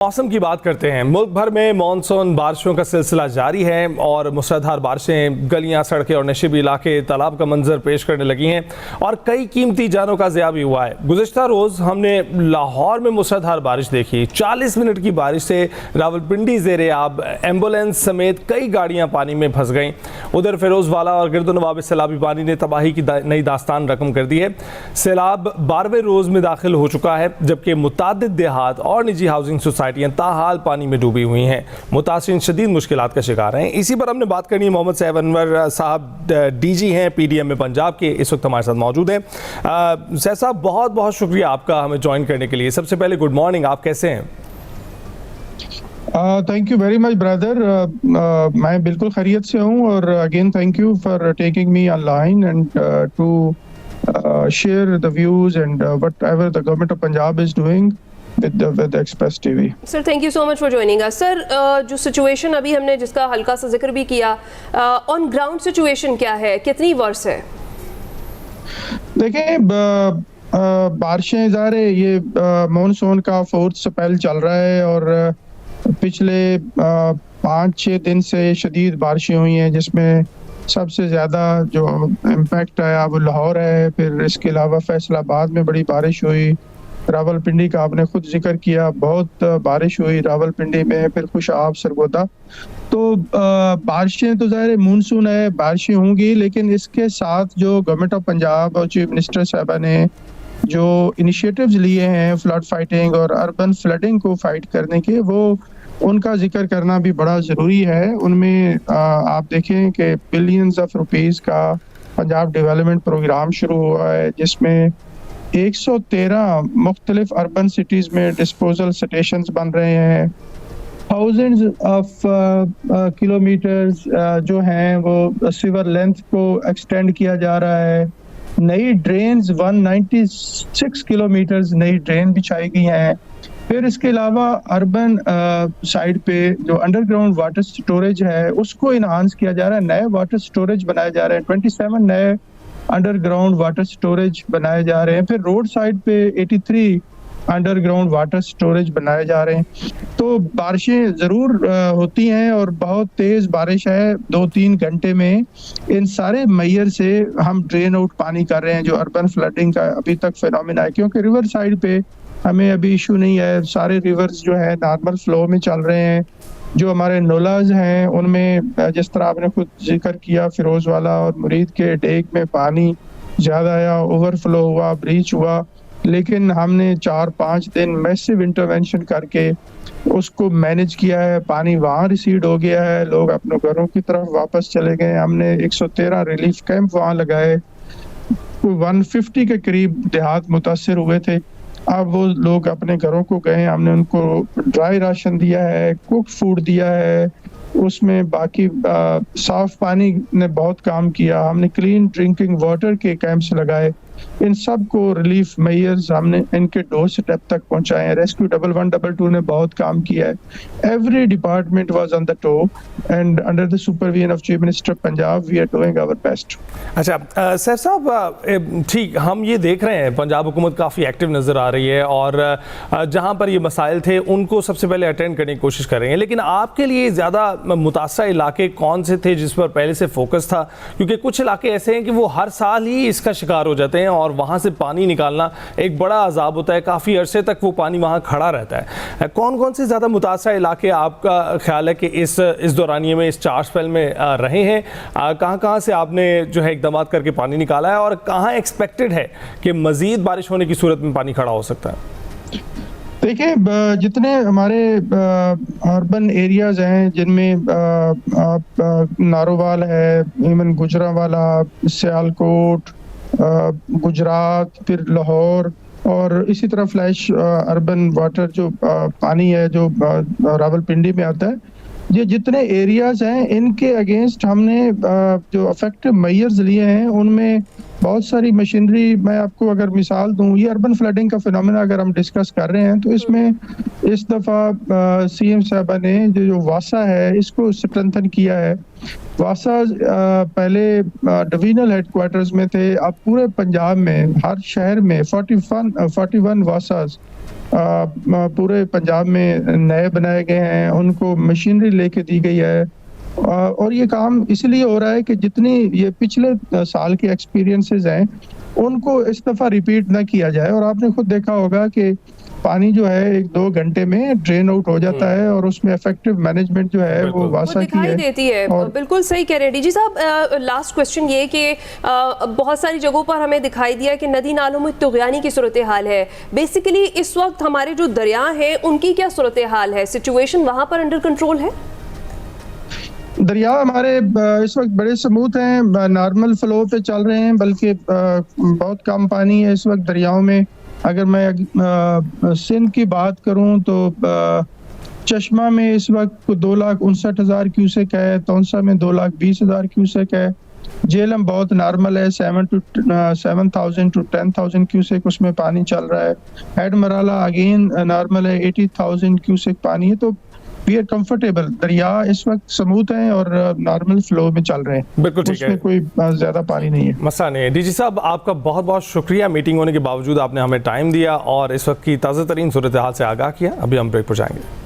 मौसम की बात करते हैं। मुल्क भर में मानसून बारिशों का सिलसिला जारी है और मूसलाधार बारिशें गलियां, सड़कें और नशीबी इलाके तालाब का मंजर पेश करने लगी हैं और कई कीमती जानों का ज़िया भी हुआ है। गुज़िश्ता रोज़ हमने लाहौर में मूसलाधार बारिश देखी। 40 मिनट की बारिश से रावलपिंडी ज़ेरे आब एम्बुलेंस समेत कई गाड़ियाँ पानी में फंस गईं। उधर फिरोज़वाला और गिरदोनवाब सैलाबी पानी ने तबाही की नई दास्तान रकम कर दी है। सैलाब 12वें रोज़ में दाखिल हो चुका है, जबकि मुतादिद देहात और निजी हाउसिंग सोसाइटी ताहाल पानी में डूबी हुई हैं। मुतासिरीन शदीद मुश्किलात का शिकार हैं। इसी पर हमने बात करनी है। मोहम्मद सैफ अनवर साहब डीजी हैं पीडीएम में पंजाब के, इस वक्त हमारे साथ मौजूद हैं। सैफ साहब, बहुत बहुत शुक्रिया आपका हमें ज्वाइन करने के लिए। सबसे पहले गुड मॉर्निंग, आप कैसे हैं? Thank you very much brother. मैं बिल्कुल खैरियत से हूँ और again thank you for taking me online and to share the views and whatever the government of Punjab is doing with Express TV. Sir thank you so much for joining us. Sir जो situation अभी हमने जिसका हल्का सा जिक्र भी किया, on ground situation क्या है, कितनी वर्स है? देखिए, बारिशें ज़ाहिर है ये मॉनसून का फोर्थ स्पेल चल रहा है और पिछले 5-6 दिन से शदीद बारिशें हुई हैं, जिसमें सबसे ज़्यादा जो इम्पैक्ट आया वो लाहौर है। फिर इसके अलावा फैसलाबाद में बड़ी बारिश हुई, रावलपिंडी का आपने खुद जिक्र किया, बहुत बारिश हुई रावलपिंडी में, फिर खुशाब, सरगोदा। तो बारिशें तो ज़ाहिर मानसून है, बारिशें होंगी, लेकिन इसके साथ जो गवर्नमेंट ऑफ पंजाब और चीफ मिनिस्टर साहबा ने जो इनिशिएटिव्स लिए हैं फ्लड फाइटिंग और अर्बन फ्लडिंग को फाइट करने के, वो उनका जिक्र करना भी बड़ा ज़रूरी है। उनमें आप देखें कि बिलियंस ऑफ रुपीज़ का पंजाब डेवलपमेंट प्रोग्राम शुरू हुआ है, जिसमें 113 मुख्तलिफ अर्बन सिटीज़ में डिस्पोजल स्टेशंस बन रहे हैं। थाउजेंड्स ऑफ किलोमीटर्स जो हैं वो सिवर लेंथ को एक्सटेंड किया जा रहा है। नई ड्रेन्स 196 किलोमीटर्स नई ड्रेन बिछाई गई हैं। फिर इसके अलावा अर्बन साइड पे जो अंडरग्राउंड वाटर स्टोरेज है उसको इन्हांस किया जा रहा है, नए वाटर स्टोरेज बनाए जा रहे हैं। 27 नए अंडरग्राउंड वाटर स्टोरेज बनाए जा रहे हैं। फिर रोड साइड पे 83 अंडरग्राउंड वाटर स्टोरेज बनाए जा रहे हैं। तो बारिशें ज़रूर होती हैं और बहुत तेज़ बारिश है 2-3 घंटे में। इन सारे मैयर से हम ड्रेन आउट पानी कर रहे हैं, जो अर्बन फ्लडिंग का अभी तक फिनोमिना है, क्योंकि रिवर साइड पे हमें अभी इशू नहीं है। सारे रिवर्स जो है नॉर्मल फ्लो में चल रहे हैं। जो हमारे नोलाज हैं उनमें जिस तरह आपने खुद जिक्र किया, फिरोज़वाला और मुरीद के डेक में पानी ज़्यादा आया, ओवरफ्लो हुआ, ब्रीच हुआ, लेकिन हमने 4-5 दिन मैसिव इंटरवेंशन करके उसको मैनेज किया है। पानी वहाँ रिसीड हो गया है, लोग अपने घरों की तरफ वापस चले गए। हमने 113 रिलीफ कैंप वहाँ लगाए। 150 के करीब देहात मुतासर हुए थे। अब वो लोग अपने घरों को गए, हमने उनको ड्राई राशन दिया है, कुक फूड दिया है, उसमें बाकी साफ पानी ने बहुत काम किया। हमने क्लीन ड्रिंकिंग वाटर के कैंप्स लगाए। इन सब को रिलीफ मेयर्स हमने इनके डोर स्टेप तक पहुंचाए हैं। रेस्क्यू 1122 ने बहुत काम किया है। Every department was on the top and under the supervision of chief minister Punjab we are doing our best. अच्छा सर साहब, ठीक, हम ये देख रहे हैं पंजाब हुकूमत काफ़ी एक्टिव नज़र आ रही है और जहाँ पर ये मसाइल थे उनको सबसे पहले अटेंड करने की कोशिश कर रहे हैं, लेकिन आपके लिए ज़्यादा मुतासरा इलाके कौन से थे जिस पर पहले से फोकस था? क्योंकि कुछ इलाके ऐसे हैं कि वो हर साल ही इसका शिकार हो जाते हैं और वहाँ से पानी निकालना एक बड़ा अजाब होता है, काफ़ी अरसे तक वो पानी वहाँ खड़ा रहता है। कौन कौन से ज़्यादा मुतासरा इलाके आपका ख्याल है कि इस दौरानिए में, इस 4 स्पेल में रहे हैं? कहाँ से आपने जो है इक़दाम करके पानी निकाला है और कहाँ एक्सपेक्टेड है कि मज़ीद बारिश होने की सूरत में पानी खड़ा हो सकता है? देखिए, जितने हमारे अर्बन एरियाज़ हैं जिनमें नारोवाल है, इवन गुजरावाला, सियालकोट, गुजरात, फिर लाहौर और इसी तरह फ्लैश अर्बन वाटर जो पानी है जो रावलपिंडी में आता है, ये जितने एरियाज़ हैं इनके अगेंस्ट हमने जो अफेक्टिव मेयर्स लिए हैं उनमें बहुत सारी मशीनरी। मैं आपको अगर मिसाल दूं, ये अर्बन फ्लडिंग का फिनोमेना अगर हम डिस्कस कर रहे हैं तो इसमें इस दफ़ा सीएम साहबा ने जो वासा है इसको स्ट्रेंथन किया है। वासा पहले डिवीजनल हेडक्वार्टर्स में थे, अब पूरे पंजाब में हर शहर में 41 वासाज पूरे पंजाब में नए बनाए गए हैं, उनको मशीनरी लेके दी गई है। और ये काम इसलिए हो रहा है कि जितनी ये पिछले साल के एक्सपीरियंसेस हैं उनको इस दफ़ा रिपीट ना किया जाए। और आपने खुद देखा होगा कि पानी जो है 1-2 घंटे में ड्रेन आउट हो जाता है और उसमें इफेक्टिव मैनेजमेंट जो है वो वासा की दिखाई है। देती है। बिल्कुल सही कह रहे हैं डीजी साहब। लास्ट क्वेश्चन ये कि बहुत सारी जगहों पर हमें दिखाई दिया कि नदी नालों में तुग़यानी की सूरत हाल है। बेसिकली इस वक्त हमारे जो दरिया हैं उनकी क्या सूरत हाल है, सिचुएशन वहाँ पर अंडर कंट्रोल है? दरिया हमारे इस वक्त बड़े स्मूथ हैं, नॉर्मल फ्लो पे चल रहे हैं, बल्कि बहुत कम पानी है इस वक्त दरियाओं में। अगर मैं सिंध की बात करूं तो चश्मा में इस वक्त 2,59,000 क्यूसेक है, तौंसा में 2,20,000 क्यूसेक है। जेलम बहुत नॉर्मल है, 7,000 to 10,000 क्यूसेक उसमें पानी चल रहा है। हेड मराला अगेन नॉर्मल है, 80,000 क्यूसेक पानी है। तो वी आर कंफर्टेबल, दरिया इस वक्त स्मूथ हैं और नॉर्मल फ्लो में चल रहे हैं। बिल्कुल ठीक है, उसमें कोई ज्यादा पानी नहीं है, मसला नहीं है। डीजी साहब आपका बहुत बहुत शुक्रिया, मीटिंग होने के बावजूद आपने हमें टाइम दिया और इस वक्त की ताज़ा तरीन सूरत हाल से आगाह किया। अभी हम ब्रेक पर जाएंगे।